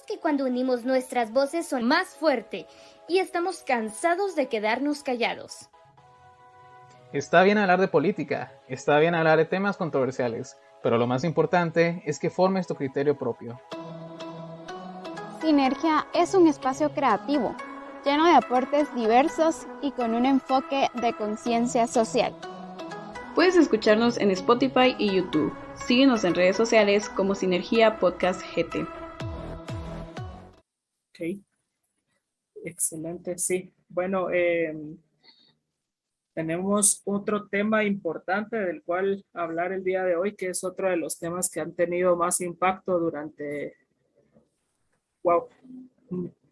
que cuando unimos nuestras voces son más fuertes y estamos cansados de quedarnos callados. Está bien hablar de política, está bien hablar de temas controversiales, pero lo más importante es que formes tu criterio propio. Sinergia es un espacio creativo, lleno de aportes diversos y con un enfoque de conciencia social. Puedes escucharnos en Spotify y YouTube. Síguenos en redes sociales como Sinergia Podcast GT. Ok, excelente, sí. Bueno, tenemos otro tema importante del cual hablar el día de hoy, que es otro de los temas que han tenido más impacto durante,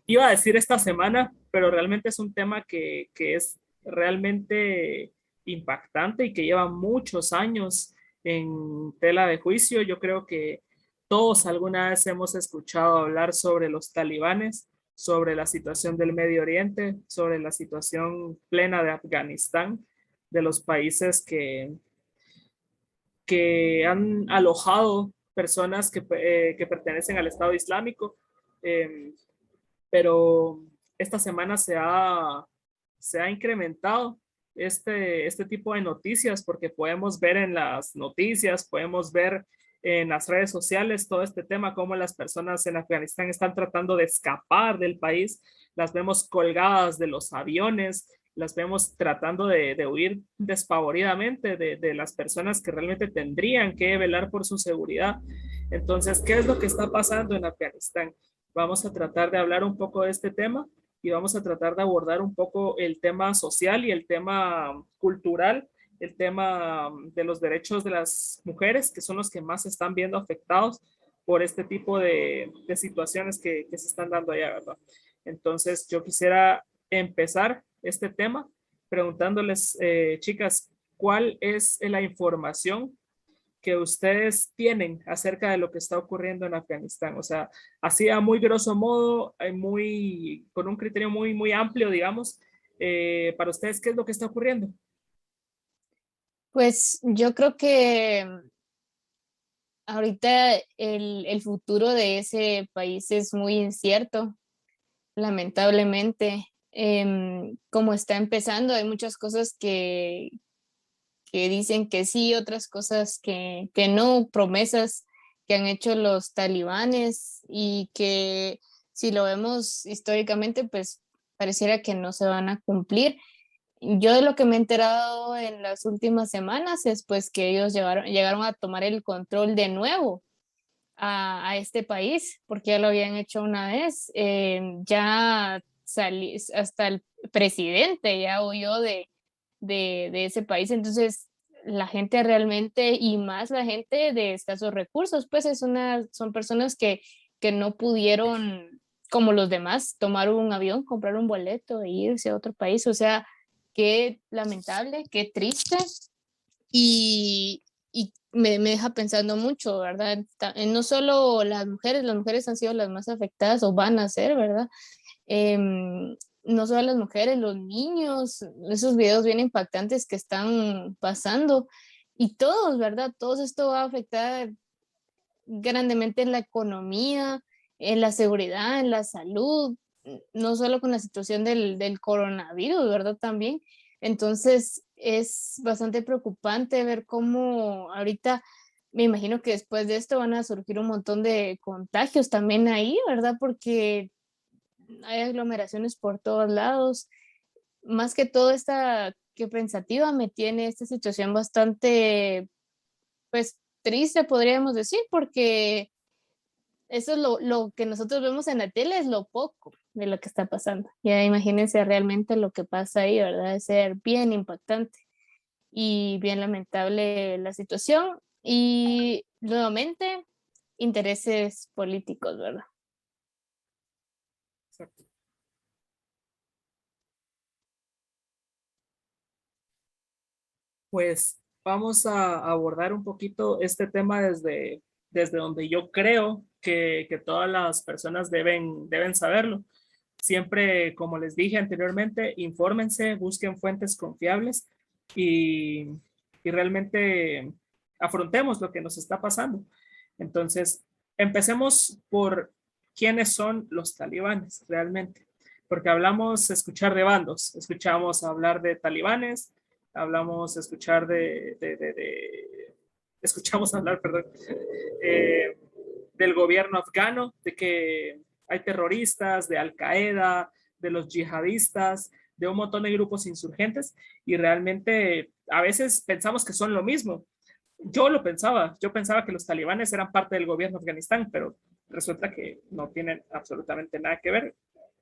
iba a decir esta semana, pero realmente es un tema que es realmente impactante y que lleva muchos años en tela de juicio. Yo creo que todos alguna vez hemos escuchado hablar sobre los talibanes, sobre la situación del Medio Oriente, sobre la situación plena de Afganistán, de los países que han alojado personas que pertenecen al Estado Islámico. Eh, pero esta semana se ha incrementado este tipo de noticias porque podemos ver en las noticias, podemos ver en las redes sociales todo este tema, cómo las personas en Afganistán están tratando de escapar del país, las vemos colgadas de los aviones, las vemos tratando de huir despavoridamente de las personas que realmente tendrían que velar por su seguridad. Entonces, ¿qué es lo que está pasando en Afganistán? Vamos a tratar de hablar un poco de este tema y vamos a tratar de abordar un poco el tema social y el tema cultural, el tema de los derechos de las mujeres, que son los que más se están viendo afectados por este tipo de situaciones que se están dando allá, ¿verdad? Entonces, yo quisiera empezar este tema preguntándoles, chicas, ¿cuál es la información que ustedes tienen acerca de lo que está ocurriendo en Afganistán? O sea, así a muy grosso modo, con un criterio muy amplio, digamos, para ustedes, ¿qué es lo que está ocurriendo? Pues yo creo que ahorita el futuro de ese país es muy incierto, lamentablemente. Como está empezando, hay muchas cosas que dicen que sí, otras cosas que no, promesas que han hecho los talibanes y que si lo vemos históricamente, pues pareciera que no se van a cumplir. Yo de lo que me he enterado en las últimas semanas es pues que ellos llegaron a tomar el control de nuevo a este país, porque ya lo habían hecho una vez. Hasta el presidente ya huyó de ese país. Entonces, la gente realmente, y más la gente de escasos recursos, pues son personas que no pudieron, como los demás, tomar un avión, comprar un boleto e irse a otro país. O sea, qué lamentable, qué triste. Y me deja pensando mucho, ¿verdad? No solo las mujeres han sido las más afectadas o van a ser, ¿verdad? No solo las mujeres, los niños, esos videos bien impactantes que están pasando y todos, ¿verdad? Todo esto va a afectar grandemente en la economía, en la seguridad, en la salud, no solo con la situación del coronavirus, ¿verdad? También. Entonces es bastante preocupante ver cómo ahorita, me imagino que después de esto van a surgir un montón de contagios también ahí, ¿verdad? Porque hay aglomeraciones por todos lados. Más que todo esta que pensativa me tiene esta situación bastante, pues, triste, podríamos decir, porque eso es lo que nosotros vemos en la tele, es lo poco de lo que está pasando. Ya imagínense realmente lo que pasa ahí, ¿verdad? De ser bien impactante y bien lamentable la situación. Y nuevamente, intereses políticos, ¿verdad? Exacto. Pues vamos a abordar un poquito este tema desde donde yo creo que todas las personas deben saberlo. Siempre, como les dije anteriormente, infórmense, busquen fuentes confiables y, y realmente afrontemos lo que nos está pasando. Entonces, empecemos por quiénes son los talibanes realmente. Porque hablamos escuchar de bandos, escuchamos hablar de talibanes, hablamos escuchar escuchamos hablar, perdón, del gobierno afgano, de que hay terroristas, de Al Qaeda, de los yihadistas, de un montón de grupos insurgentes, y realmente a veces pensamos que son lo mismo. Yo pensaba que los talibanes eran parte del gobierno de Afganistán, pero resulta que no tienen absolutamente nada que ver,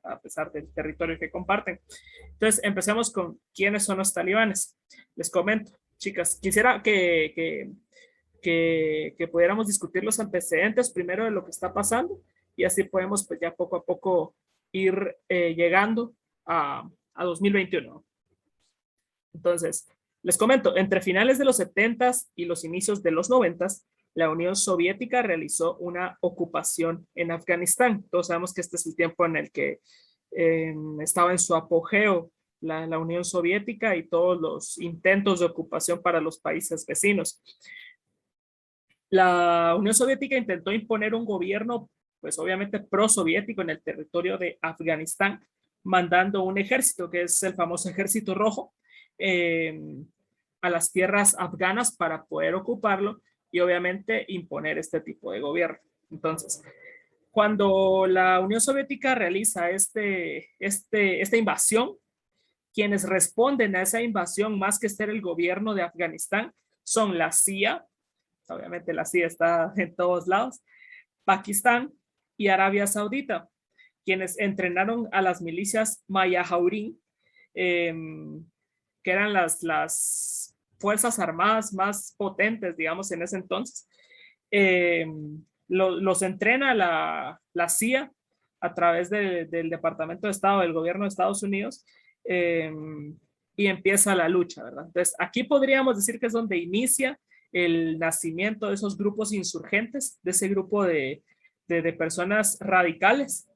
a pesar del territorio que comparten. Entonces, empecemos con quiénes son los talibanes. Les comento, chicas, quisiera que pudiéramos discutir los antecedentes primero de lo que está pasando, y así podemos pues ya poco a poco ir llegando a 2021. Entonces, les comento, entre finales de los 70s y los inicios de los 90s, la Unión Soviética realizó una ocupación en Afganistán. Todos sabemos que este es el tiempo en el que estaba en su apogeo la Unión Soviética y todos los intentos de ocupación para los países vecinos. La Unión Soviética intentó imponer un gobierno, pues obviamente pro-soviético en el territorio de Afganistán, mandando un ejército, que es el famoso Ejército Rojo, a las tierras afganas para poder ocuparlo y obviamente imponer este tipo de gobierno. Entonces, cuando la Unión Soviética realiza esta invasión, quienes responden a esa invasión, más que ser el gobierno de Afganistán, son la CIA, obviamente la CIA está en todos lados, Pakistán y Arabia Saudita, quienes entrenaron a las milicias Mujahideen, que eran las fuerzas armadas más potentes, digamos, en ese entonces. Los entrena la CIA a través del Departamento de Estado del gobierno de Estados Unidos, y empieza la lucha, ¿verdad? Entonces, aquí podríamos decir que es donde inicia el nacimiento de esos grupos insurgentes, de ese grupo de personas radicales,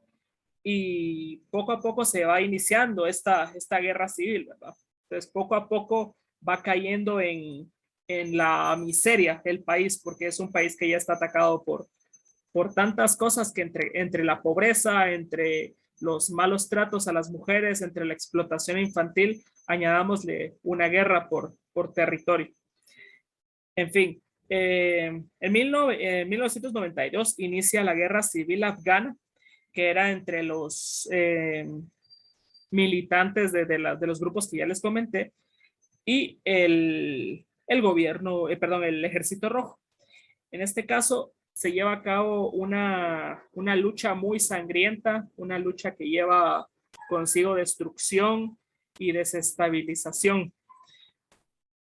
y poco a poco se va iniciando esta guerra civil, ¿verdad? Entonces, poco a poco va cayendo en la miseria el país, porque es un país que ya está atacado por tantas cosas, que entre la pobreza, entre los malos tratos a las mujeres, entre la explotación infantil, añadámosle una guerra por territorio. En fin, en 1992 inicia la guerra civil afgana, que era entre los militantes de los grupos que ya les comenté y el gobierno, el Ejército Rojo. En este caso se lleva a cabo una lucha muy sangrienta, una lucha que lleva consigo destrucción y desestabilización.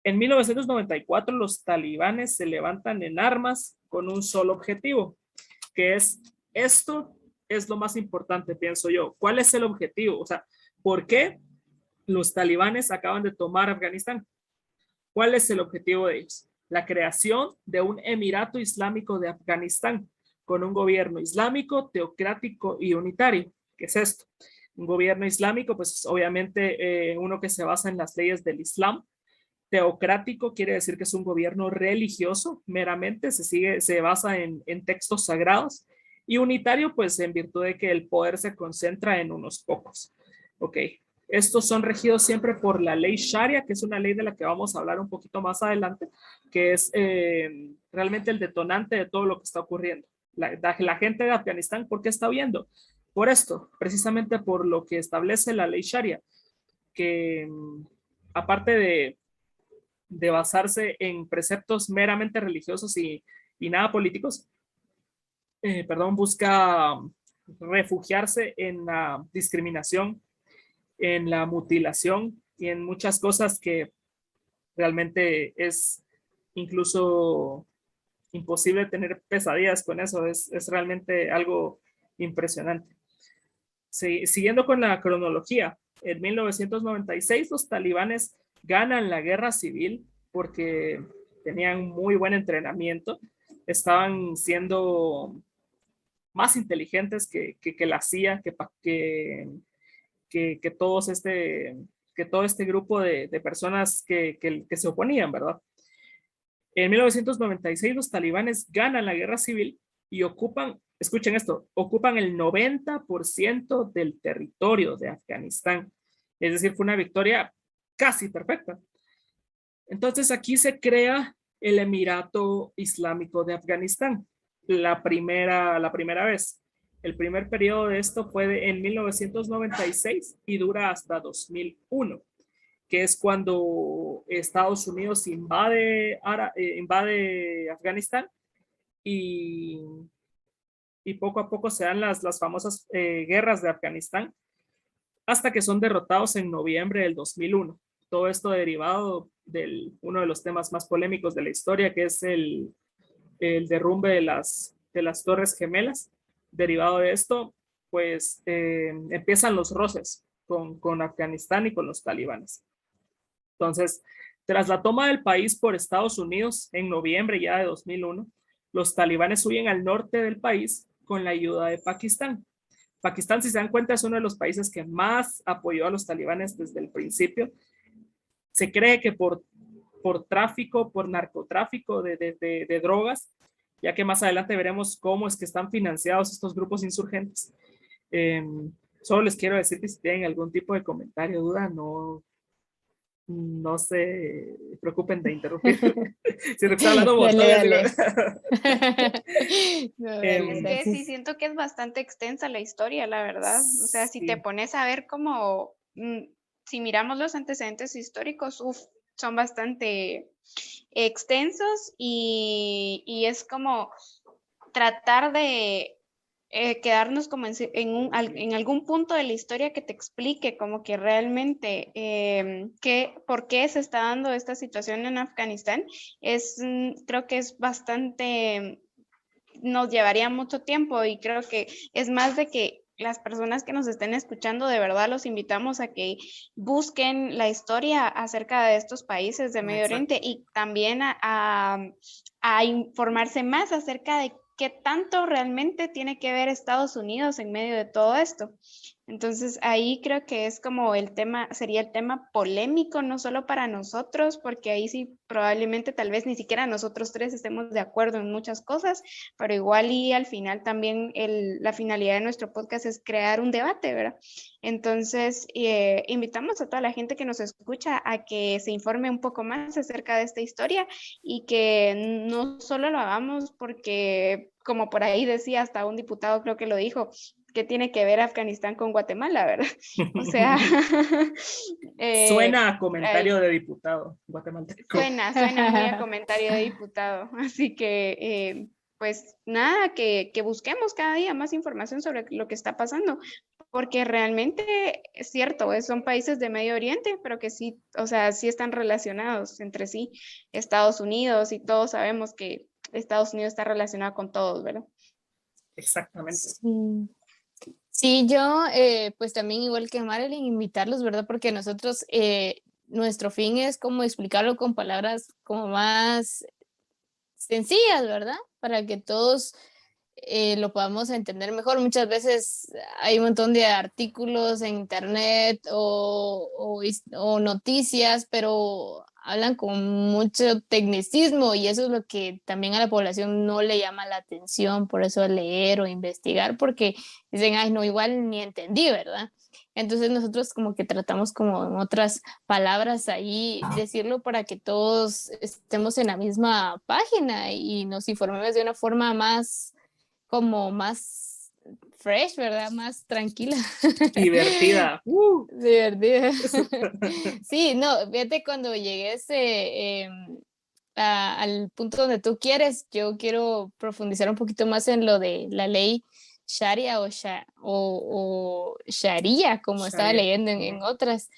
En 1994 los talibanes se levantan en armas con un solo objetivo, que es esto es lo más importante, pienso yo. ¿Cuál es el objetivo? O sea, ¿por qué los talibanes acaban de tomar Afganistán? ¿Cuál es el objetivo de ellos? La creación de un Emirato Islámico de Afganistán con un gobierno islámico, teocrático y unitario. ¿Qué es esto? Un gobierno islámico, pues obviamente uno que se basa en las leyes del Islam. Teocrático quiere decir que es un gobierno religioso, meramente se basa en textos sagrados. Y unitario, pues en virtud de que el poder se concentra en unos pocos. Ok. Estos son regidos siempre por la ley Sharia, que es una ley de la que vamos a hablar un poquito más adelante, que es realmente el detonante de todo lo que está ocurriendo. La gente de Afganistán, ¿por qué está huyendo? Por esto, precisamente por lo que establece la ley Sharia, que aparte de basarse en preceptos meramente religiosos y nada políticos, busca refugiarse en la discriminación, en la mutilación y en muchas cosas que realmente es incluso imposible tener pesadillas con eso. Es realmente algo impresionante. Siguiendo con la cronología, en 1996 los talibanes ganan la guerra civil porque tenían muy buen entrenamiento, estaban siendo más inteligentes que la CIA, que todo este grupo de personas que se oponían, ¿verdad? En 1996 los talibanes ganan la guerra civil y ocupan escuchen esto, ocupan el 90% del territorio de Afganistán. Es decir, fue una victoria casi perfecta. Entonces aquí se crea el Emirato Islámico de Afganistán, la primera vez. El primer periodo de esto fue en 1996 y dura hasta 2001, que es cuando Estados Unidos invade Afganistán y poco a poco se dan las famosas guerras de Afganistán, hasta que son derrotados en noviembre del 2001. Todo esto derivado de uno de los temas más polémicos de la historia, que es el derrumbe de las Torres Gemelas. Derivado de esto, pues empiezan los roces con Afganistán y con los talibanes. Entonces, tras la toma del país por Estados Unidos en noviembre ya de 2001, los talibanes huyen al norte del país con la ayuda de Pakistán. Pakistán, si se dan cuenta, es uno de los países que más apoyó a los talibanes desde el principio. Se cree que por tráfico, por narcotráfico de drogas, ya que más adelante veremos cómo es que están financiados estos grupos insurgentes. Solo les quiero decir que si tienen algún tipo de comentario, duda, no se preocupen de interrumpir. Si no está hablando Dale. Es que sí siento que es bastante extensa la historia, la verdad. O sea, si te pones a ver como, si miramos los antecedentes históricos, son bastante extensos y es como tratar de quedarnos como en algún punto de la historia que te explique como que realmente por qué se está dando esta situación en Afganistán. Creo que es bastante, nos llevaría mucho tiempo y creo que es más de que las personas que nos estén escuchando, de verdad los invitamos a que busquen la historia acerca de estos países de Medio Oriente y también a informarse más acerca de qué tanto realmente tiene que ver Estados Unidos en medio de todo esto. Entonces ahí creo que es como sería el tema polémico, no solo para nosotros, porque ahí sí probablemente tal vez ni siquiera nosotros tres estemos de acuerdo en muchas cosas, pero igual y al final también la finalidad de nuestro podcast es crear un debate, ¿verdad? Entonces invitamos a toda la gente que nos escucha a que se informe un poco más acerca de esta historia y que no solo lo hagamos porque, como por ahí decía, hasta un diputado creo que lo dijo, ¿qué tiene que ver Afganistán con Guatemala, verdad? O sea... suena a comentario de diputado guatemalteco. Suena muy a comentario de diputado. Así que, pues nada, que busquemos cada día más información sobre lo que está pasando, porque realmente es cierto, son países de Medio Oriente, pero que sí, o sea, sí están relacionados entre sí, Estados Unidos, y todos sabemos que Estados Unidos está relacionado con todos, ¿verdad? Exactamente. Sí, yo pues también igual que Marilyn, invitarlos, ¿verdad? Porque nosotros, nuestro fin es como explicarlo con palabras como más sencillas, ¿verdad? Para que todos lo podamos entender mejor. Muchas veces hay un montón de artículos en internet o noticias, pero hablan con mucho tecnicismo y eso es lo que también a la población no le llama la atención, por eso leer o investigar, porque dicen, ay, no, igual ni entendí, ¿verdad? Entonces nosotros como que tratamos como en otras palabras ahí decirlo para que todos estemos en la misma página y nos informemos de una forma más fresh, ¿verdad? Más tranquila. Divertida. Divertida. Sí, no, fíjate, cuando llegues al punto donde tú quieres, yo quiero profundizar un poquito más en lo de la ley Sharia o Sharia, como estaba leyendo en otros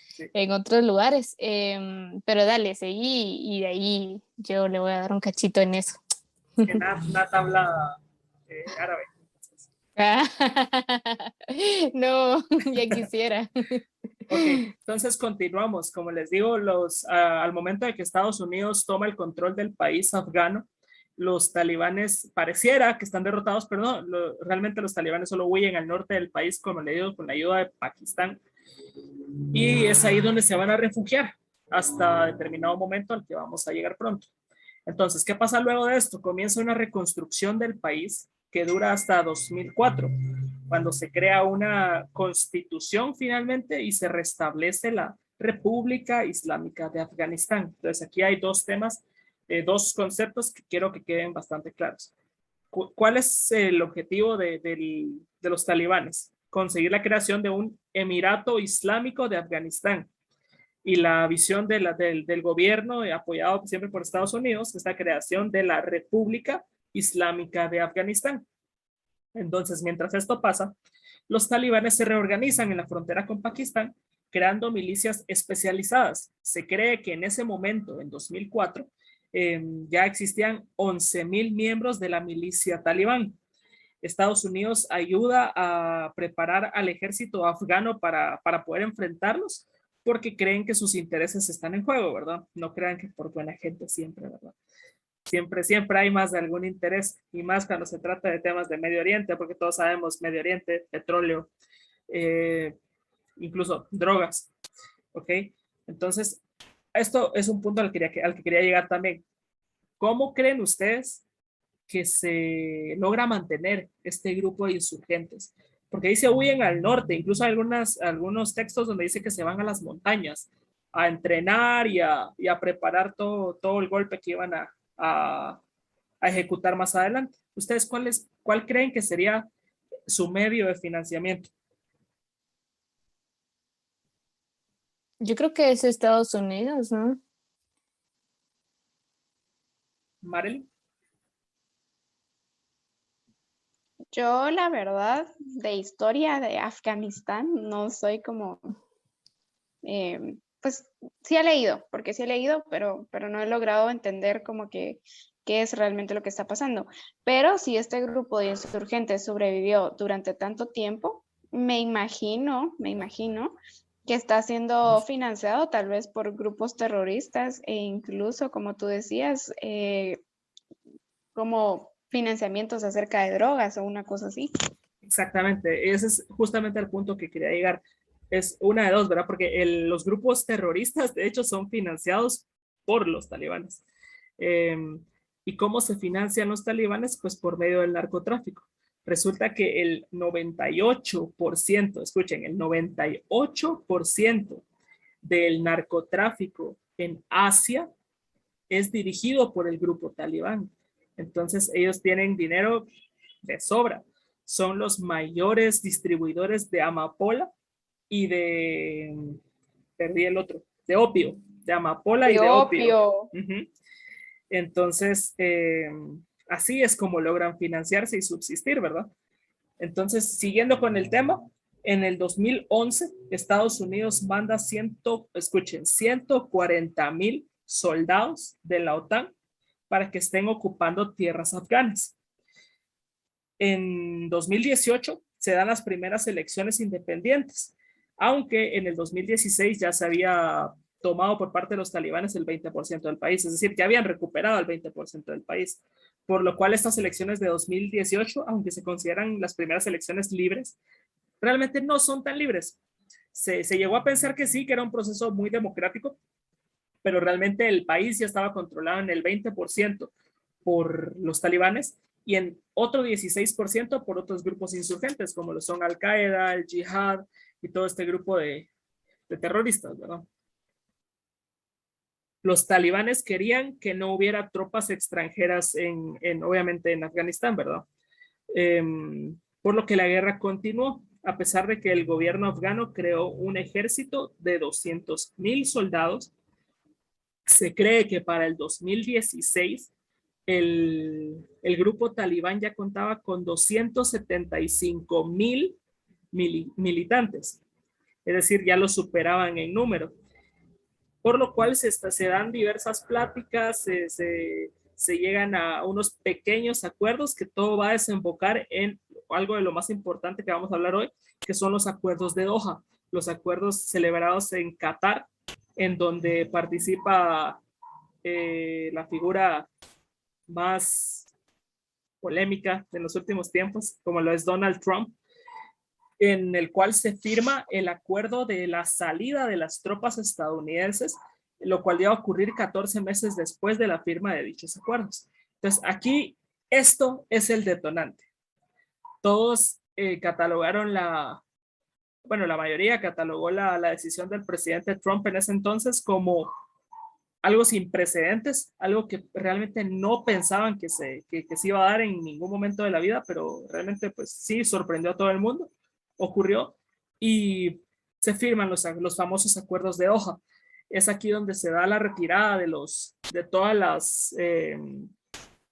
lugares. Pero dale, seguí y de ahí yo le voy a dar un cachito en eso. Que Nat habla árabe. No, ya quisiera. Ok, entonces continuamos. Como les digo, al momento de que Estados Unidos toma el control del país afgano, los talibanes pareciera que están derrotados, pero no, realmente los talibanes solo huyen al norte del país, como le digo, con la ayuda de Pakistán. Y es ahí donde se van a refugiar hasta determinado momento al que vamos a llegar pronto. Entonces, ¿qué pasa luego de esto? Comienza una reconstrucción del país que dura hasta 2004, cuando se crea una constitución finalmente y se restablece la República Islámica de Afganistán. Entonces aquí hay dos temas, dos conceptos que quiero que queden bastante claros. ¿Cuál es el objetivo de los talibanes? Conseguir la creación de un Emirato Islámico de Afganistán. Y la visión del gobierno, apoyado siempre por Estados Unidos, es la creación de la República Islámica de Afganistán. Entonces, mientras esto pasa, los talibanes se reorganizan en la frontera con Pakistán, creando milicias especializadas. Se cree que en ese momento, en 2004, ya existían 11,000 miembros de la milicia talibán. Estados Unidos ayuda a preparar al ejército afgano para poder enfrentarlos, porque creen que sus intereses están en juego, ¿verdad? No crean que por buena gente siempre, ¿verdad? Siempre hay más de algún interés, y más cuando se trata de temas de Medio Oriente, porque todos sabemos Medio Oriente, petróleo, incluso drogas, ¿ok? Entonces, esto es un punto al que quería llegar también. ¿Cómo creen ustedes que se logra mantener este grupo de insurgentes? Porque ahí se huyen al norte, incluso hay algunos textos donde dice que se van a las montañas a entrenar y a preparar todo el golpe que iban a ejecutar más adelante. ¿Ustedes cuál creen que sería su medio de financiamiento? Yo creo que es Estados Unidos, ¿no? Marely. Yo, la verdad, de historia de Afganistán, no soy como, pues sí he leído, pero no he logrado entender como que qué es realmente lo que está pasando. Pero si este grupo de insurgentes sobrevivió durante tanto tiempo, me imagino que está siendo financiado tal vez por grupos terroristas e incluso, como tú decías, como financiamientos acerca de drogas o una cosa así. Exactamente, ese es justamente el punto que quería llegar. Es una de dos, ¿verdad? Porque los grupos terroristas, de hecho, son financiados por los talibanes. ¿Y cómo se financian los talibanes? Pues por medio del narcotráfico. Resulta que el 98%, escuchen, el 98% del narcotráfico en Asia es dirigido por el grupo talibán. Entonces ellos tienen dinero de sobra. Son los mayores distribuidores de amapola y perdí el otro, de opio, de amapola y de opio. Entonces, así es como logran financiarse y subsistir, ¿verdad? Entonces, siguiendo con el tema, en el 2011, Estados Unidos manda 140,000 soldados de la OTAN para que estén ocupando tierras afganas. En 2018 se dan las primeras elecciones independientes, aunque en el 2016 ya se había tomado por parte de los talibanes el 20% del país, es decir, ya habían recuperado el 20% del país, por lo cual estas elecciones de 2018, aunque se consideran las primeras elecciones libres, realmente no son tan libres. Se llegó a pensar que sí, que era un proceso muy democrático, pero realmente el país ya estaba controlado en el 20% por los talibanes y en otro 16% por otros grupos insurgentes, como lo son Al-Qaeda, el Jihad y todo este grupo de terroristas, ¿verdad? Los talibanes querían que no hubiera tropas extranjeras obviamente en Afganistán, ¿verdad? Por lo que la guerra continuó, a pesar de que el gobierno afgano creó un ejército de 200,000 soldados. Se cree que para el 2016 el grupo talibán ya contaba con 275,000 militantes, es decir, ya lo superaban en número, por lo cual se dan diversas pláticas, se llegan a unos pequeños acuerdos que todo va a desembocar en algo de lo más importante que vamos a hablar hoy, que son los acuerdos de Doha, los acuerdos celebrados en Qatar, en donde participa la figura más polémica de los últimos tiempos, como lo es Donald Trump, en el cual se firma el acuerdo de la salida de las tropas estadounidenses, lo cual iba a ocurrir 14 meses después de la firma de dichos acuerdos. Entonces, aquí esto es el detonante. todos catalogaron la mayoría catalogó la decisión del presidente Trump en ese entonces como algo sin precedentes, algo que realmente no pensaban que se iba a dar en ningún momento de la vida, pero realmente pues sí sorprendió a todo el mundo, ocurrió y se firman los famosos acuerdos de Doha. Es aquí donde se da la retirada de todas las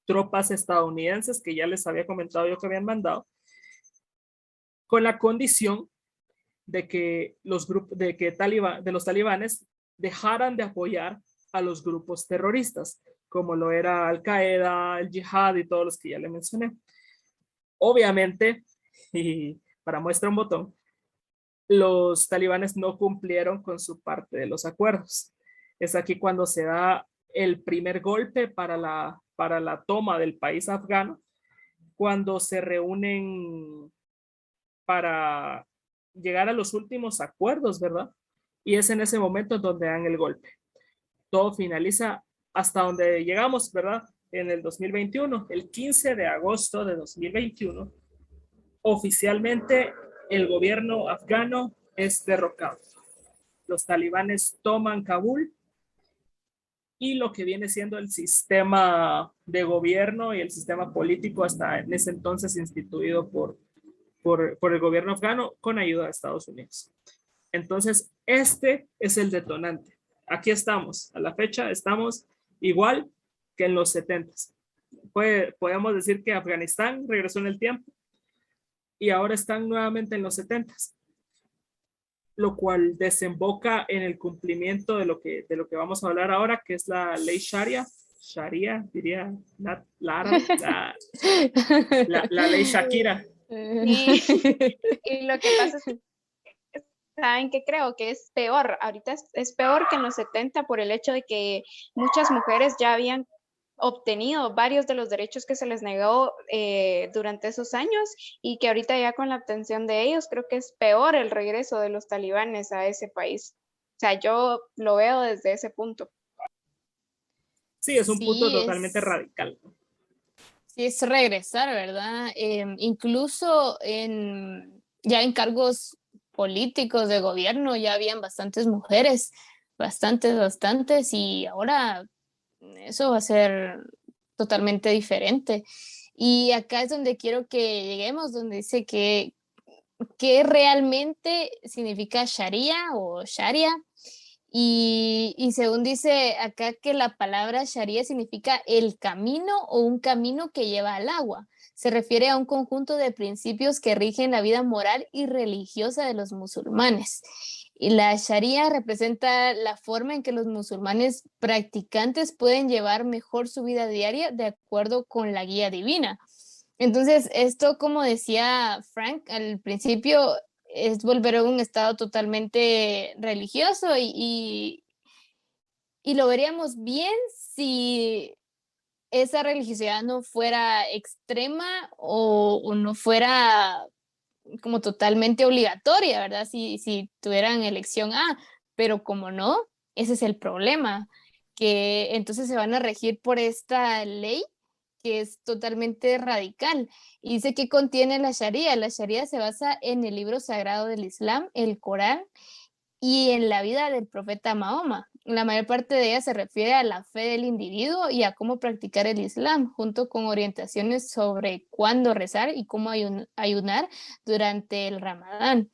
tropas estadounidenses que ya les había comentado yo que habían mandado, con la condición de que los talibanes dejaran de apoyar a los grupos terroristas, como lo era Al Qaeda, el Yihad y todos los que ya le mencioné. Obviamente, y para muestra un botón, los talibanes no cumplieron con su parte de los acuerdos. Es aquí cuando se da el primer golpe para la toma del país afgano, cuando se reúnen para llegar a los últimos acuerdos, ¿verdad? Y es en ese momento donde dan el golpe. Todo finaliza hasta donde llegamos, ¿verdad? En el 2021, el 15 de agosto de 2021, oficialmente el gobierno afgano es derrocado. Los talibanes toman Kabul y lo que viene siendo el sistema de gobierno y el sistema político hasta en ese entonces instituido por el gobierno afgano con ayuda de Estados Unidos. Entonces, este es el detonante. Aquí estamos, a la fecha estamos igual que en los 70s. Podemos decir que Afganistán regresó en el tiempo y ahora están nuevamente en los 70s, lo cual desemboca en el cumplimiento de lo que vamos a hablar ahora, que es la ley Sharia, diría Lara, la ley Shakira. Y lo que pasa es que, ¿saben qué? Creo que es peor, ahorita es peor que en los 70 por el hecho de que muchas mujeres ya habían obtenido varios de los derechos que se les negó durante esos años y que ahorita ya con la obtención de ellos creo que es peor el regreso de los talibanes a ese país. O sea, yo lo veo desde ese punto. Sí, es un punto totalmente radical. Sí, es regresar, ¿verdad? Incluso ya en cargos políticos de gobierno ya habían bastantes mujeres, bastantes, y ahora eso va a ser totalmente diferente. Y acá es donde quiero que lleguemos, donde dice que realmente significa Sharia o Sharia. Y según dice acá que la palabra Sharia significa el camino o un camino que lleva al agua. Se refiere a un conjunto de principios que rigen la vida moral y religiosa de los musulmanes. Y la Sharia representa la forma en que los musulmanes practicantes pueden llevar mejor su vida diaria de acuerdo con la guía divina. Entonces, esto, como decía Frank al principio, es volver a un estado totalmente religioso y lo veríamos bien si esa religiosidad no fuera extrema o no fuera como totalmente obligatoria, ¿verdad? Si tuvieran elección A, pero como no, ese es el problema, que entonces se van a regir por esta ley que es totalmente radical. Y dice que contiene la Sharia. La Sharia se basa en el libro sagrado del Islam, el Corán, y en la vida del profeta Mahoma. La mayor parte de ella se refiere a la fe del individuo y a cómo practicar el Islam, junto con orientaciones sobre cuándo rezar y cómo ayunar durante el Ramadán.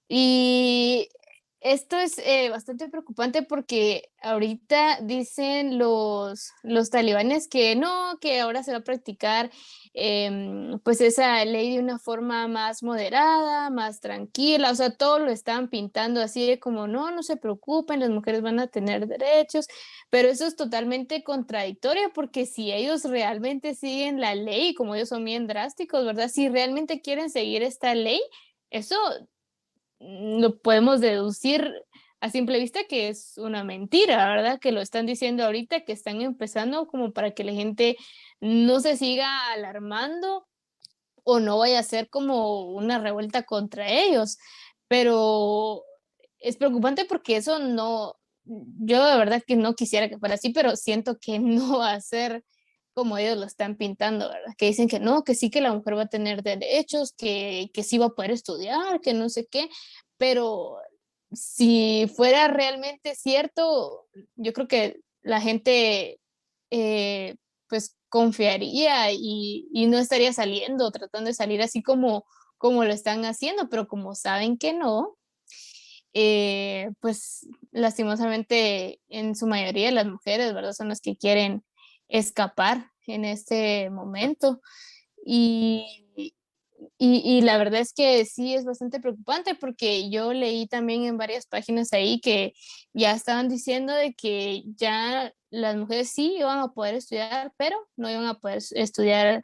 Y esto es bastante preocupante porque ahorita dicen los talibanes que no, que ahora se va a practicar pues esa ley de una forma más moderada, más tranquila, o sea, todo lo están pintando así de como no se preocupen, las mujeres van a tener derechos, pero eso es totalmente contradictorio porque si ellos realmente siguen la ley, como ellos son bien drásticos, ¿verdad? Si realmente quieren seguir esta ley, eso lo podemos deducir a simple vista que es una mentira, ¿verdad? Que lo están diciendo ahorita, que están empezando como para que la gente no se siga alarmando o no vaya a ser como una revuelta contra ellos. Pero es preocupante porque eso no, yo de verdad que no quisiera que fuera así, pero siento que no va a ser como ellos lo están pintando, ¿verdad? Que dicen que no, que sí, que la mujer va a tener derechos, que sí va a poder estudiar, que no sé qué, pero si fuera realmente cierto, yo creo que la gente pues confiaría y no estaría saliendo, tratando de salir así como lo están haciendo, pero como saben que no, pues lastimosamente en su mayoría las mujeres, ¿verdad? Son las que quieren escapar en este momento. Y, y la verdad es que sí es bastante preocupante porque yo leí también en varias páginas ahí que ya estaban diciendo de que ya las mujeres sí iban a poder estudiar, pero no iban a poder estudiar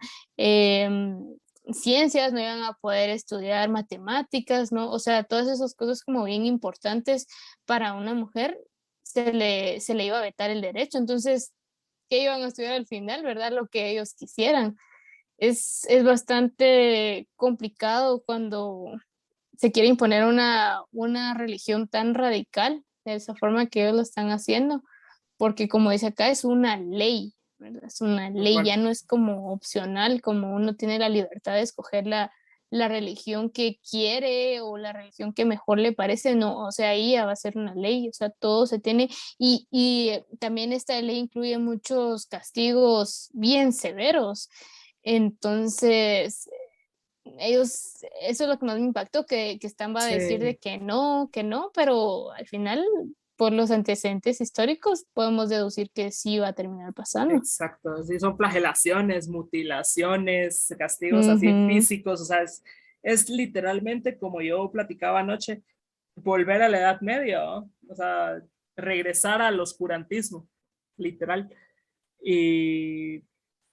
ciencias, no iban a poder estudiar matemáticas, ¿no? O sea, todas esas cosas como bien importantes para una mujer se le iba a vetar el derecho. Entonces, ¿qué iban a estudiar al final, verdad? Lo que ellos quisieran. Es bastante complicado cuando se quiere imponer una religión tan radical de esa forma que ellos lo están haciendo, porque como dice acá, es una ley, ¿verdad? Es una Tal ley, cual. ya no es como opcional, como uno tiene la libertad de escoger la religión que quiere o la religión que mejor le parece, no, o sea, ahí ya va a ser una ley, o sea, todo se tiene, y también esta ley incluye muchos castigos bien severos. Entonces, ellos, eso es lo que más me impactó, que Stan va a decir de Sí, que no, pero al final, por los antecedentes históricos, podemos deducir que sí va a terminar pasando. exacto. Sí, son flagelaciones, mutilaciones, castigos así Ujú. físicos, o sea, es literalmente como yo platicaba anoche, volver a la Edad Media, ¿no? O sea, regresar al oscurantismo, literal. Y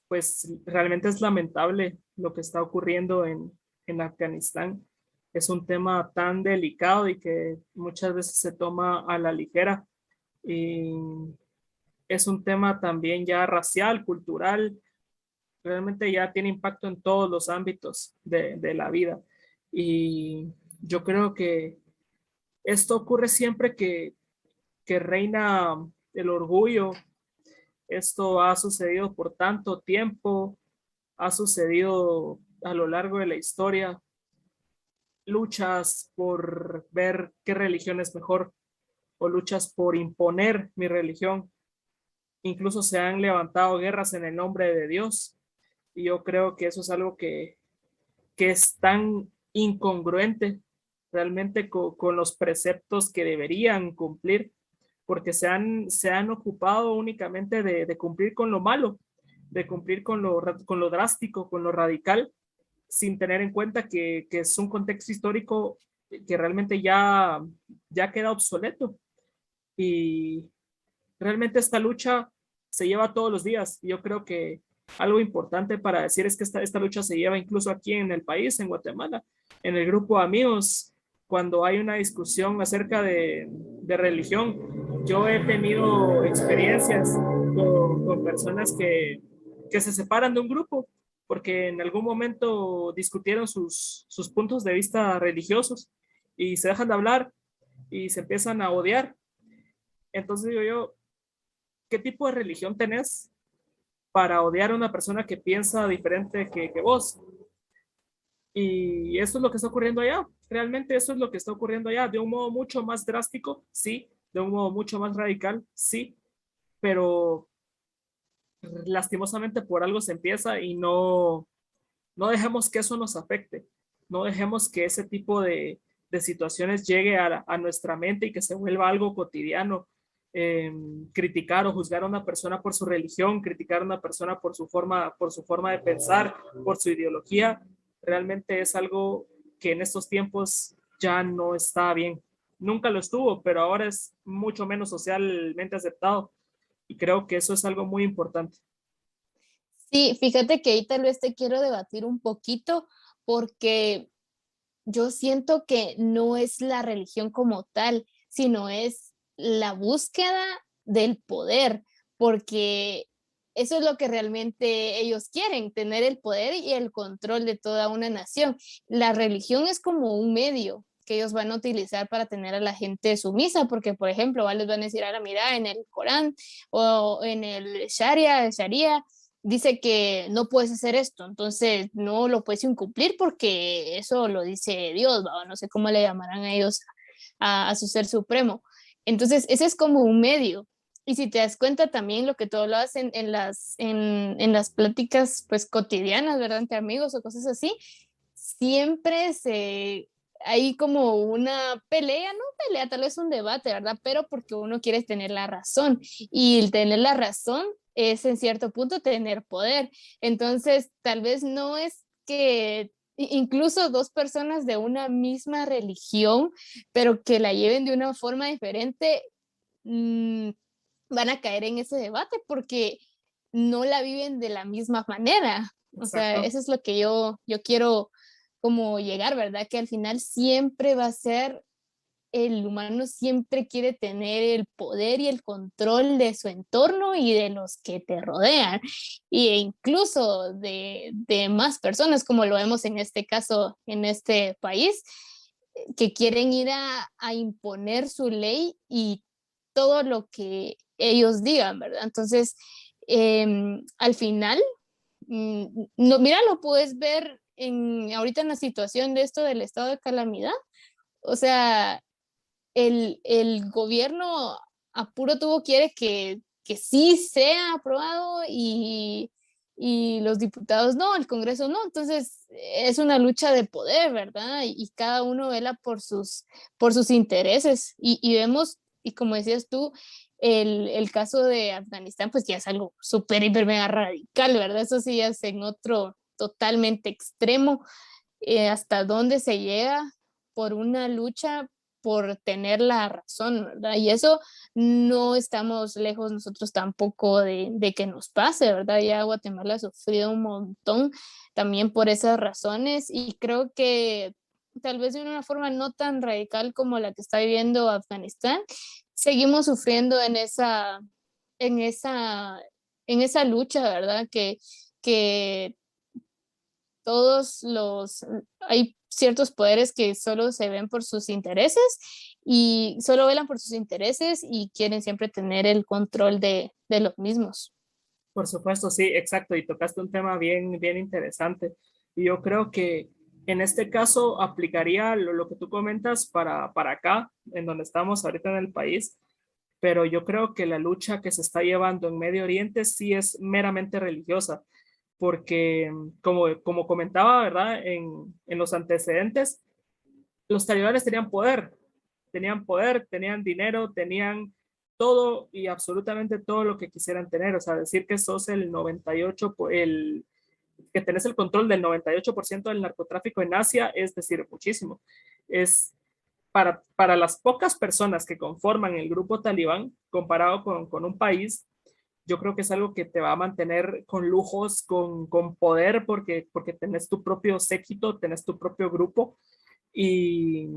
pues realmente es lamentable lo que está ocurriendo en Afganistán. Es un tema tan delicado y que muchas veces se toma a la ligera. Y es un tema también ya racial, cultural, realmente ya tiene impacto en todos los ámbitos de la vida. Y yo creo que esto ocurre siempre que reina el orgullo. Esto ha sucedido por tanto tiempo, ha sucedido a lo largo de la historia, luchas por ver qué religión es mejor o luchas por imponer mi religión. Incluso se han levantado guerras en el nombre de Dios y yo creo que eso es algo que es tan incongruente realmente con los preceptos que deberían cumplir, porque se han ocupado únicamente de cumplir con lo malo, de cumplir con lo drástico, con lo radical, sin tener en cuenta que es un contexto histórico que realmente ya queda obsoleto. Y realmente esta lucha se lleva todos los días. Yo creo que algo importante para decir es que esta lucha se lleva incluso aquí en el país, en Guatemala, en el grupo de amigos, cuando hay una discusión acerca de religión. Yo he tenido experiencias con personas que se separan de un grupo porque en algún momento discutieron sus puntos de vista religiosos y se dejan de hablar y se empiezan a odiar. Entonces digo yo, ¿qué tipo de religión tenés para odiar a una persona que piensa diferente que vos? Y eso es lo que está ocurriendo allá. Realmente eso es lo que está ocurriendo allá. De un modo mucho más drástico, sí. De un modo mucho más radical, sí. Pero lastimosamente por algo se empieza y no dejemos que eso nos afecte. No dejemos que ese tipo de situaciones llegue a nuestra mente y que se vuelva algo cotidiano. Eh, criticar o juzgar a una persona por su religión, criticar a una persona por su forma de pensar, por su ideología, realmente es algo que en estos tiempos ya no está bien. Nunca lo estuvo, pero ahora es mucho menos socialmente aceptado y creo que eso es algo muy importante. Sí, fíjate que ahí tal vez te quiero debatir un poquito porque yo siento que no es la religión como tal, sino es la búsqueda del poder, porque eso es lo que realmente ellos quieren, tener el poder y el control de toda una nación. La religión es como un medio que ellos van a utilizar para tener a la gente sumisa, porque por ejemplo, les van a decir, ahora mira, en el Corán o en el Sharia, dice que no puedes hacer esto, entonces no lo puedes incumplir porque eso lo dice Dios, ¿va? No sé cómo le llamarán a ellos a su ser supremo. Entonces, ese es como un medio. Y si te das cuenta también lo que tú hablabas en las pláticas pues cotidianas, ¿verdad? Entre amigos o cosas así, siempre hay como una pelea, no pelea, tal vez un debate, ¿verdad? Pero porque uno quiere tener la razón. Y el tener la razón es en cierto punto tener poder. Entonces, tal vez no es que incluso dos personas de una misma religión, pero que la lleven de una forma diferente, van a caer en ese debate porque no la viven de la misma manera. O sea, Exacto. eso es lo que yo quiero como llegar, ¿verdad? Que al final siempre va a ser, el humano siempre quiere tener el poder y el control de su entorno y de los que te rodean, e incluso de más personas, como lo vemos en este caso, en este país, que quieren ir a imponer su ley y todo lo que ellos digan, ¿verdad? Entonces, al final, no, mira, lo puedes ver ahorita en la situación de esto del estado de calamidad. O sea, el gobierno a puro tubo quiere que sí sea aprobado y los diputados no, el Congreso no. Entonces, es una lucha de poder, ¿verdad? Y cada uno vela por sus intereses. Y vemos, y como decías tú, el caso de Afganistán, pues ya es algo súper, hiper, mega radical, ¿verdad? Eso sí ya es en otro totalmente extremo, hasta dónde se llega por una lucha por tener la razón, ¿verdad? Y eso no estamos lejos nosotros tampoco de que nos pase, ¿verdad? Ya Guatemala ha sufrido un montón también por esas razones y creo que tal vez de una forma no tan radical como la que está viviendo Afganistán, seguimos sufriendo en esa, en esa lucha, ¿verdad? Que hay ciertos poderes que solo se ven por sus intereses y solo velan por sus intereses y quieren siempre tener el control de los mismos. Por supuesto, sí, exacto. Y tocaste un tema bien, bien interesante. Y yo creo que en este caso aplicaría lo que tú comentas para acá, en donde estamos ahorita en el país. Pero yo creo que la lucha que se está llevando en Medio Oriente sí es meramente religiosa, porque como comentaba, ¿verdad? En los antecedentes, los talibanes tenían poder, tenían dinero, tenían todo y absolutamente todo lo que quisieran tener. O sea, decir que sos el 98, que tenés el control del 98% del narcotráfico en Asia es decir muchísimo. Es para las pocas personas que conforman el grupo talibán, comparado con un país, yo creo que es algo que te va a mantener con lujos, con poder, porque tenés tu propio séquito, tenés tu propio grupo y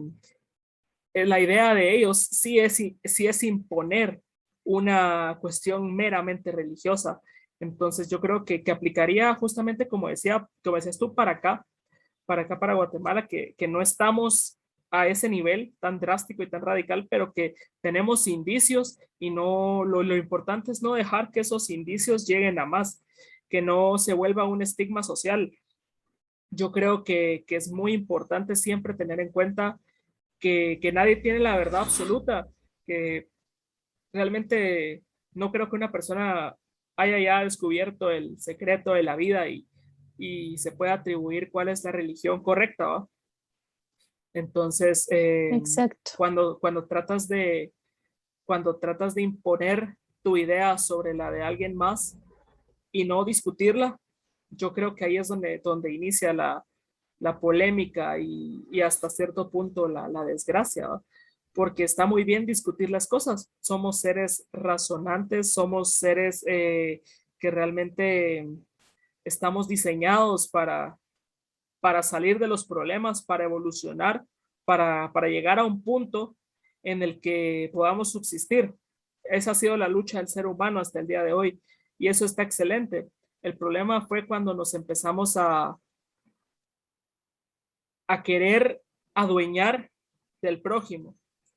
la idea de ellos sí es imponer una cuestión meramente religiosa. Entonces yo creo que aplicaría justamente como decías tú, para Guatemala, que no estamos a ese nivel tan drástico y tan radical, pero que tenemos indicios y no, lo importante es no dejar que esos indicios lleguen a más, que no se vuelva un estigma social. Yo creo que es muy importante siempre tener en cuenta que nadie tiene la verdad absoluta, que realmente no creo que una persona haya ya descubierto el secreto de la vida y se pueda atribuir cuál es la religión correcta, ¿va? Entonces, Exacto. cuando tratas de imponer tu idea sobre la de alguien más y no discutirla, yo creo que ahí es donde inicia la polémica y hasta cierto punto la desgracia, ¿va? Porque está muy bien discutir las cosas. Somos seres razonantes, somos seres que realmente estamos diseñados para salir de los problemas, para evolucionar, para llegar a un punto en el que podamos subsistir. Esa ha sido la lucha del ser humano hasta el día de hoy y eso está excelente. El problema fue cuando nos empezamos a querer adueñar del prójimo.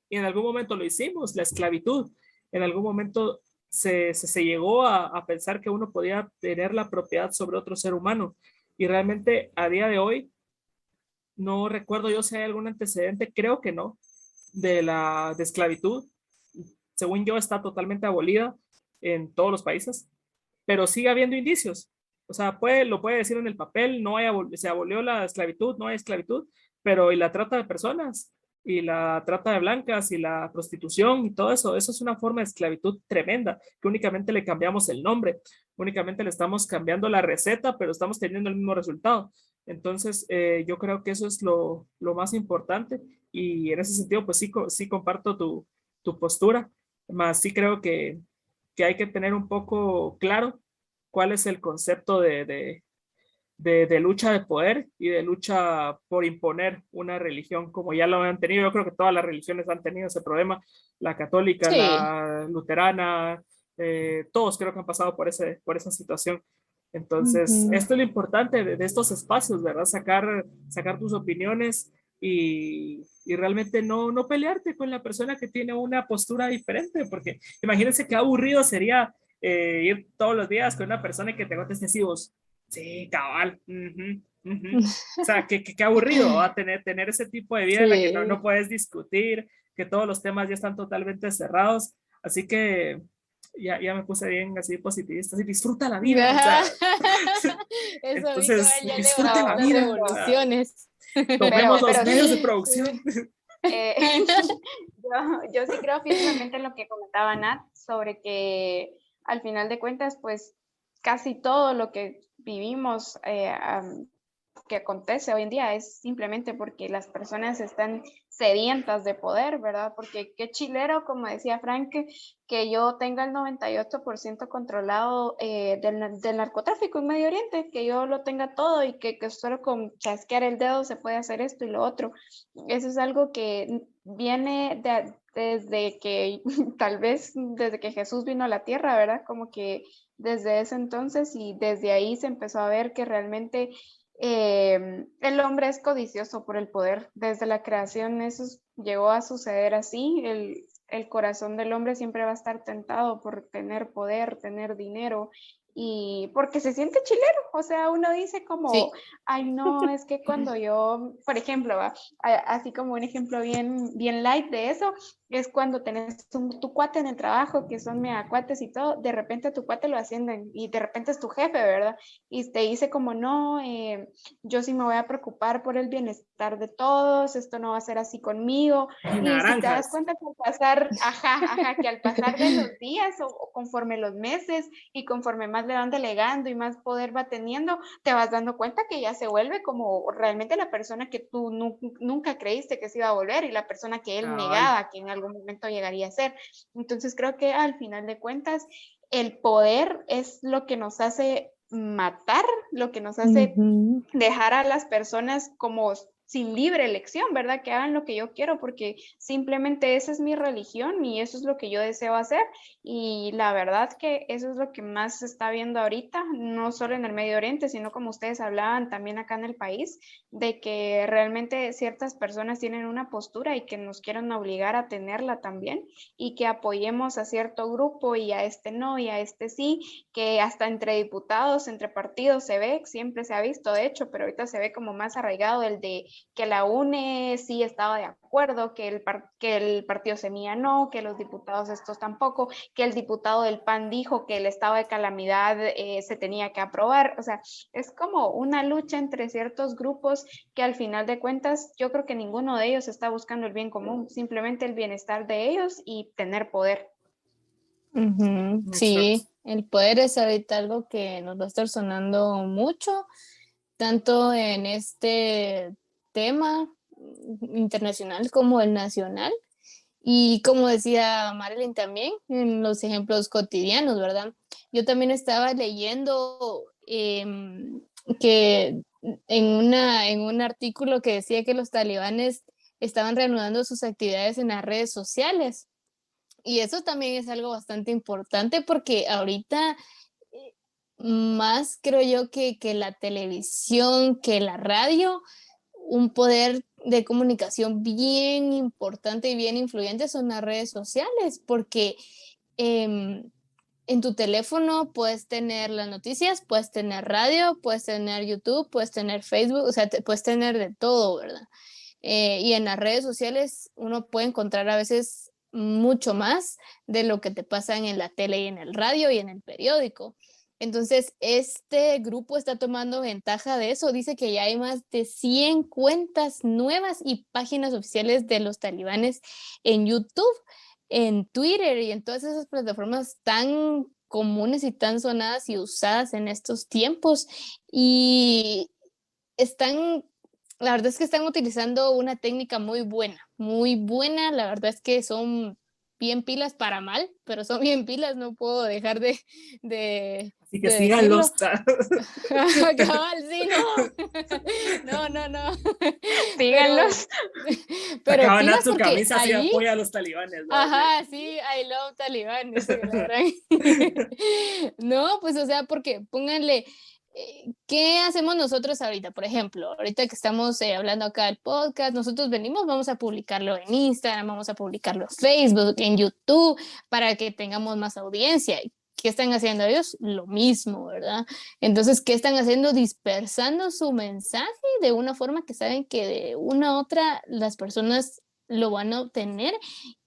Y en algún momento lo hicimos, la esclavitud. En algún momento se llegó a pensar que uno podía tener la propiedad sobre otro ser humano. Y realmente a día de hoy, no recuerdo yo si hay algún antecedente, creo que no, de esclavitud. Según yo, está totalmente abolida en todos los países, pero sigue habiendo indicios. O sea, lo puede decir en el papel, no hay, se abolió la esclavitud, no hay esclavitud, pero y la trata de personas, y la trata de blancas, y la prostitución, y todo eso, eso es una forma de esclavitud tremenda, que únicamente le cambiamos el nombre, únicamente le estamos cambiando la receta, pero estamos teniendo el mismo resultado. Entonces, yo creo que eso es lo más importante, y en ese sentido, pues sí, sí comparto tu postura, más sí creo que hay que tener un poco claro cuál es el concepto de lucha de poder y de lucha por imponer una religión, como ya lo han tenido. Yo creo que todas las religiones han tenido ese problema, la católica, Sí. la luterana, todos creo que han pasado por esa situación. Entonces, esto es lo importante de estos espacios, ¿verdad? Sacar tus opiniones y realmente no pelearte con la persona que tiene una postura diferente, porque imagínense qué aburrido sería ir todos los días con una persona y que te conteste así vos, sí, cabal, o sea, qué aburrido va a tener ese tipo de vida en la que no puedes discutir, que todos los temas ya están totalmente cerrados, así que ya me puse bien así positivista, así disfruta la vida, o sea, Eso entonces ya disfruta la las vida, revoluciones. tomemos los pero medios de sí. producción. Yo sí creo firmemente en lo que comentaba Nat sobre que al final de cuentas, pues casi todo lo que vivimos, que acontece hoy en día es simplemente porque las personas están sedientas de poder, ¿verdad? Porque qué chilero, como decía Frank, que yo tenga el 98% controlado del narcotráfico en Medio Oriente, que yo lo tenga todo y que solo con chasquear el dedo se puede hacer esto y lo otro. Eso es algo que viene desde que, tal vez desde que Jesús vino a la tierra, ¿verdad? Como que desde ese entonces y desde ahí se empezó a ver que realmente el hombre es codicioso por el poder. Desde la creación eso llegó a suceder así. El corazón del hombre siempre va a estar tentado por tener poder, tener dinero y porque se siente chilero. O sea, uno dice como, Sí. ay no, es que cuando yo, por ejemplo, así como un ejemplo bien light de eso, es cuando tenés tu cuate en el trabajo, que son mega cuates y todo, de repente a tu cuate lo ascienden y de repente es tu jefe, ¿verdad? Y te dice como, no, yo sí me voy a preocupar por el bienestar de todos, esto no va a ser así conmigo. Y si te das cuenta que al pasar, que al pasar de los días o conforme los meses y conforme más le van delegando y más poder va teniendo, te vas dando cuenta que ya se vuelve como realmente la persona que tú nunca creíste que se iba a volver y la persona que él negaba que en algún momento llegaría a ser. Entonces creo que al final de cuentas el poder es lo que nos hace matar, lo que nos hace dejar a las personas como sin libre elección, ¿verdad? Que hagan lo que yo quiero porque simplemente esa es mi religión y eso es lo que yo deseo hacer y la verdad que eso es lo que más se está viendo ahorita, no solo en el Medio Oriente, sino como ustedes hablaban también acá en el país, de que realmente ciertas personas tienen una postura y que nos quieren obligar a tenerla también y que apoyemos a cierto grupo y a este no y a este sí, que hasta entre diputados, entre partidos se ve, siempre se ha visto de hecho, pero ahorita se ve como más arraigado el de que la UNE sí estaba de acuerdo, que el partido Semilla no, que los diputados estos tampoco, que el diputado del PAN dijo que el estado de calamidad se tenía que aprobar. O sea, es como una lucha entre ciertos grupos que al final de cuentas yo creo que ninguno de ellos está buscando el bien común, simplemente el bienestar de ellos y tener poder. Sí, el poder es ahorita algo que nos va a estar sonando mucho, tanto en este tema internacional como el nacional. Y como decía Marilyn también, en los ejemplos cotidianos, ¿verdad? Yo también estaba leyendo que en un artículo que decía que los talibanes estaban reanudando sus actividades en las redes sociales. Y eso también es algo bastante importante porque ahorita más creo yo que la televisión, que la radio, un poder de comunicación bien importante y bien influyente son las redes sociales, porque en tu teléfono puedes tener las noticias, puedes tener radio, puedes tener YouTube, puedes tener Facebook, o sea, puedes tener de todo, ¿verdad? Y en las redes sociales uno puede encontrar a veces mucho más de lo que te pasa en la tele y en el radio y en el periódico. Entonces, este grupo está tomando ventaja de eso. Dice que ya hay más de 100 cuentas nuevas y páginas oficiales de los talibanes en YouTube, en Twitter y en todas esas plataformas tan comunes y tan sonadas y usadas en estos tiempos. Y están, la verdad es que están utilizando una técnica muy buena, muy buena. La verdad es que son bien pilas para mal, pero son bien pilas, no puedo dejar Así que de decirlo. síganlos. Cabal, sí, no. No, no, no. Síganlos. Pero Sacaban a pilas tu porque camisa así ahí, apoya a los talibanes, ¿no? ajá, sí, I love Talibán. No, pues, o sea, porque pónganle, ¿qué hacemos nosotros ahorita? Por ejemplo, ahorita que estamos hablando acá del podcast, nosotros venimos, vamos a publicarlo en Instagram, vamos a publicarlo en Facebook, en YouTube, para que tengamos más audiencia. ¿Qué están haciendo ellos? Lo mismo, ¿verdad? Entonces, ¿qué están haciendo? Dispersando su mensaje de una forma que saben que de una u otra las personas lo van a obtener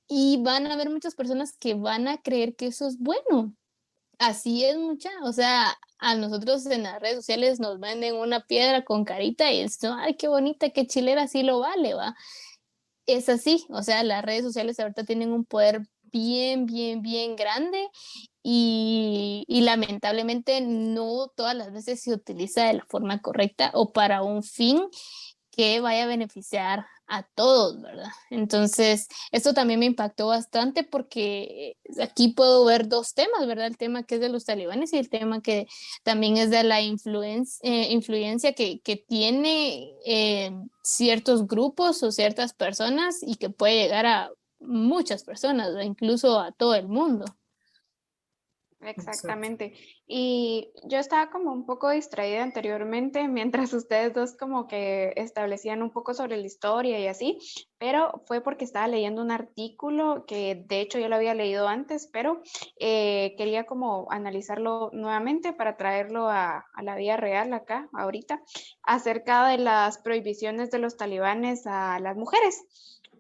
y van a haber muchas personas que van a creer que eso es bueno. Así es, mucha. O sea, a nosotros en las redes sociales nos venden una piedra con carita y es, ay, qué bonita, qué chilera, sí lo vale, va. Es así, o sea, las redes sociales ahorita tienen un poder bien, bien, bien grande y lamentablemente no todas las veces se utiliza de la forma correcta o para un fin que vaya a beneficiar a todos, ¿verdad? Entonces, esto también me impactó bastante porque aquí puedo ver dos temas, ¿verdad? El tema que es de los talibanes y el tema que también es de la influencia que tiene ciertos grupos o ciertas personas y que puede llegar a muchas personas, ¿verdad? Incluso a todo el mundo. Exactamente. Y yo estaba como un poco distraída anteriormente mientras ustedes dos como que establecían un poco sobre la historia y así, pero fue porque estaba leyendo un artículo que de hecho yo lo había leído antes, pero quería como analizarlo nuevamente para traerlo a la vida real acá, ahorita, acerca de las prohibiciones de los talibanes a las mujeres.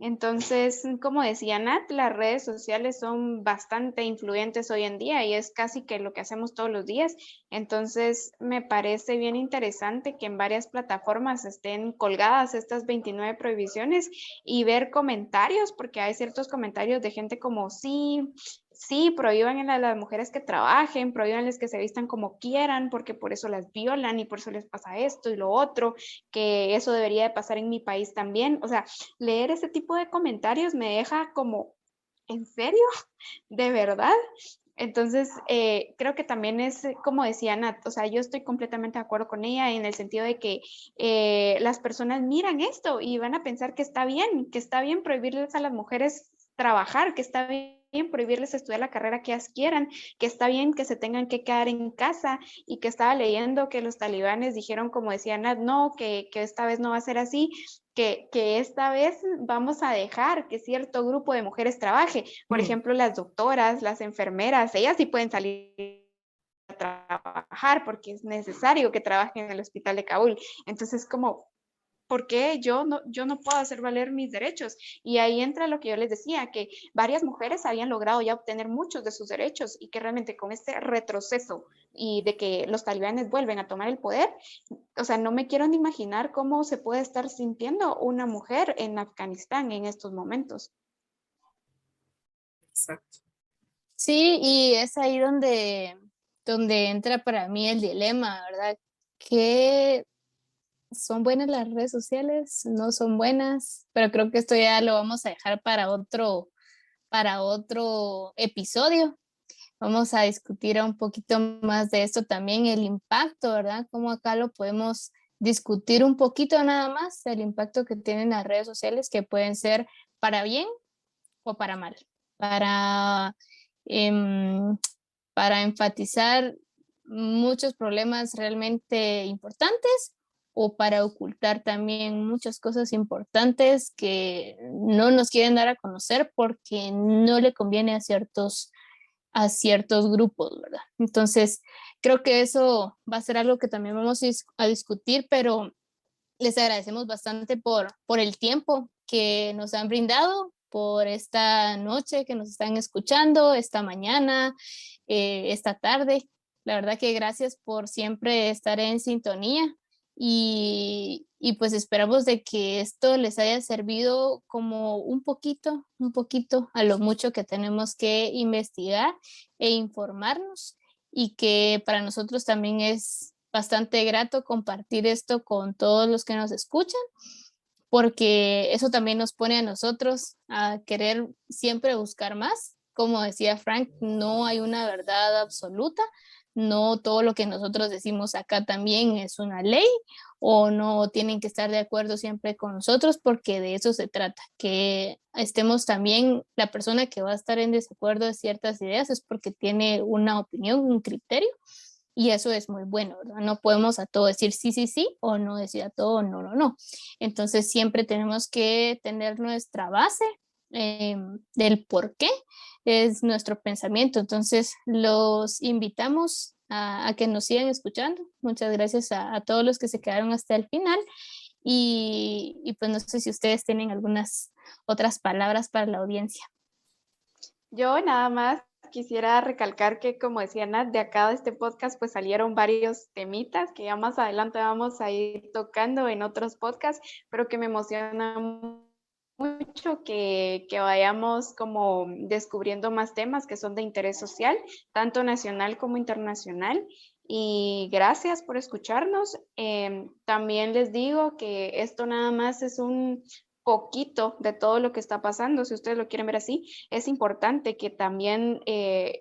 Entonces, como decía Nat, las redes sociales son bastante influyentes hoy en día y es casi que lo que hacemos todos los días. Entonces, me parece bien interesante que en varias plataformas estén colgadas estas 29 prohibiciones y ver comentarios, porque hay ciertos comentarios de gente como, sí, prohíban a las mujeres que trabajen, prohíbanles que se vistan como quieran, porque por eso las violan y por eso les pasa esto y lo otro, que eso debería de pasar en mi país también. O sea, leer ese tipo de comentarios me deja como, ¿en serio? ¿De verdad? Entonces, creo que también es como decía Nat, o sea, yo estoy completamente de acuerdo con ella en el sentido de que las personas miran esto y van a pensar que está bien prohibirles a las mujeres trabajar, que está bien prohibirles estudiar la carrera que ellas quieran, que está bien que se tengan que quedar en casa y que estaba leyendo que los talibanes dijeron, como decía Nat, no, que esta vez no va a ser así, que esta vez vamos a dejar que cierto grupo de mujeres trabaje. Por ejemplo, las doctoras, las enfermeras, ellas sí pueden salir a trabajar porque es necesario que trabajen en el hospital de Kabul. Entonces, como, ¿por qué yo no puedo hacer valer mis derechos? Y ahí entra lo que yo les decía, que varias mujeres habían logrado ya obtener muchos de sus derechos y que realmente con este retroceso y de que los talibanes vuelven a tomar el poder, o sea, no me quiero ni imaginar cómo se puede estar sintiendo una mujer en Afganistán en estos momentos. Exacto. Sí, y es ahí donde entra para mí el dilema, ¿verdad? ¿Qué son buenas las redes sociales? ¿No son buenas? Pero creo que esto ya lo vamos a dejar para otro episodio. Vamos a discutir un poquito más de esto también, el impacto, ¿verdad? Cómo acá lo podemos discutir un poquito nada más, el impacto que tienen las redes sociales, que pueden ser para bien o para mal, para, em, para enfatizar muchos problemas realmente importantes o para ocultar también muchas cosas importantes que no nos quieren dar a conocer porque no le conviene a ciertos a ciertos grupos, ¿verdad? Entonces, creo que eso va a ser algo que también vamos a discutir, pero les agradecemos bastante por el tiempo que nos han brindado, por esta noche que nos están escuchando, esta mañana, esta tarde. La verdad que gracias por siempre estar en sintonía y pues esperamos de que esto les haya servido como un poquito a lo mucho que tenemos que investigar e informarnos, y que para nosotros también es bastante grato compartir esto con todos los que nos escuchan, porque eso también nos pone a nosotros a querer siempre buscar más. Como decía Frank, no hay una verdad absoluta, no todo lo que nosotros decimos acá también es una ley, o no tienen que estar de acuerdo siempre con nosotros, porque de eso se trata, que estemos también, la persona que va a estar en desacuerdo de ciertas ideas es porque tiene una opinión, un criterio, y eso es muy bueno, ¿verdad? No podemos a todo decir sí, sí, sí, o no decir a todo no, no, no. Entonces siempre tenemos que tener nuestra base del por qué es nuestro pensamiento. Entonces los invitamos a que nos sigan escuchando. Muchas gracias a todos los que se quedaron hasta el final. Y pues no sé si ustedes tienen algunas otras palabras para la audiencia. Yo nada más quisiera recalcar que, como decía Nat, de acá de este podcast pues salieron varios temitas que ya más adelante vamos a ir tocando en otros podcasts, pero que me emociona mucho que vayamos como descubriendo más temas que son de interés social, tanto nacional como internacional. Y gracias por escucharnos. También les digo que esto nada más es un poquito de todo lo que está pasando, si ustedes lo quieren ver así. Es importante que también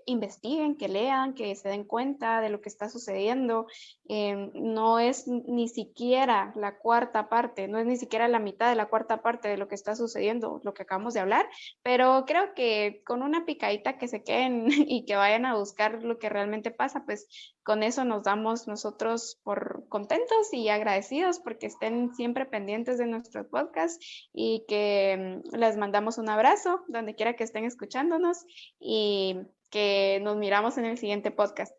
investiguen, que lean, que se den cuenta de lo que está sucediendo. No es ni siquiera la cuarta parte, no es ni siquiera la mitad de la cuarta parte de lo que está sucediendo, lo que acabamos de hablar, pero creo que con una picadita que se queden y que vayan a buscar lo que realmente pasa, pues con eso nos damos nosotros por contentos y agradecidos porque estén siempre pendientes de nuestros podcasts, y que les mandamos un abrazo donde quiera que estén escuchándonos, y que nos miramos en el siguiente podcast.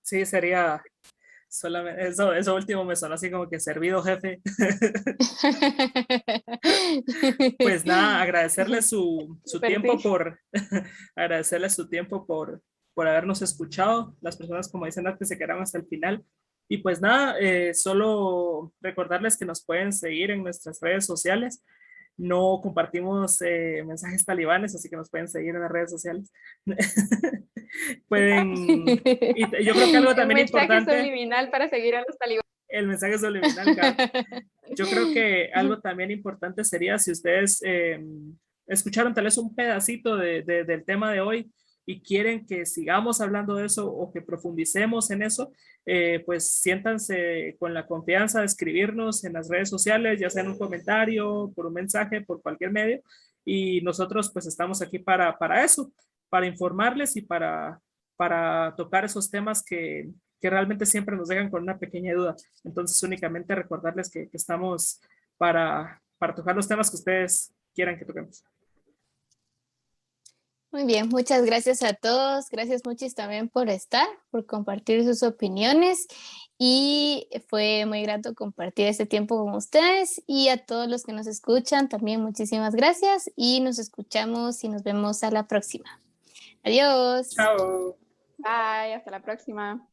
Sí, sería solamente eso último me sonó así como que servido, jefe. Pues nada, agradecerle su tiempo agradecerle su tiempo por habernos escuchado, las personas, como dicen antes, se quedaron hasta el final. Y pues nada, solo recordarles que nos pueden seguir en nuestras redes sociales. No compartimos mensajes talibanes, así que nos pueden seguir en las redes sociales. Pueden, y yo creo que algo también importante. El mensaje subliminal para seguir a los talibanes. El mensaje subliminal, claro. Yo creo que algo también importante sería si ustedes escucharon tal vez un pedacito del tema de hoy y quieren que sigamos hablando de eso o que profundicemos en eso, pues siéntanse con la confianza de escribirnos en las redes sociales, ya sea en un comentario, por un mensaje, por cualquier medio, y nosotros pues estamos aquí para eso, para informarles y para tocar esos temas que realmente siempre nos dejan con una pequeña duda. Entonces únicamente recordarles que estamos para tocar los temas que ustedes quieran que toquemos. Muy bien, muchas gracias a todos. Gracias muchis también por estar, por compartir sus opiniones, y fue muy grato compartir este tiempo con ustedes, y a todos los que nos escuchan también muchísimas gracias, y nos escuchamos y nos vemos a la próxima. Adiós. Chao. Bye, hasta la próxima.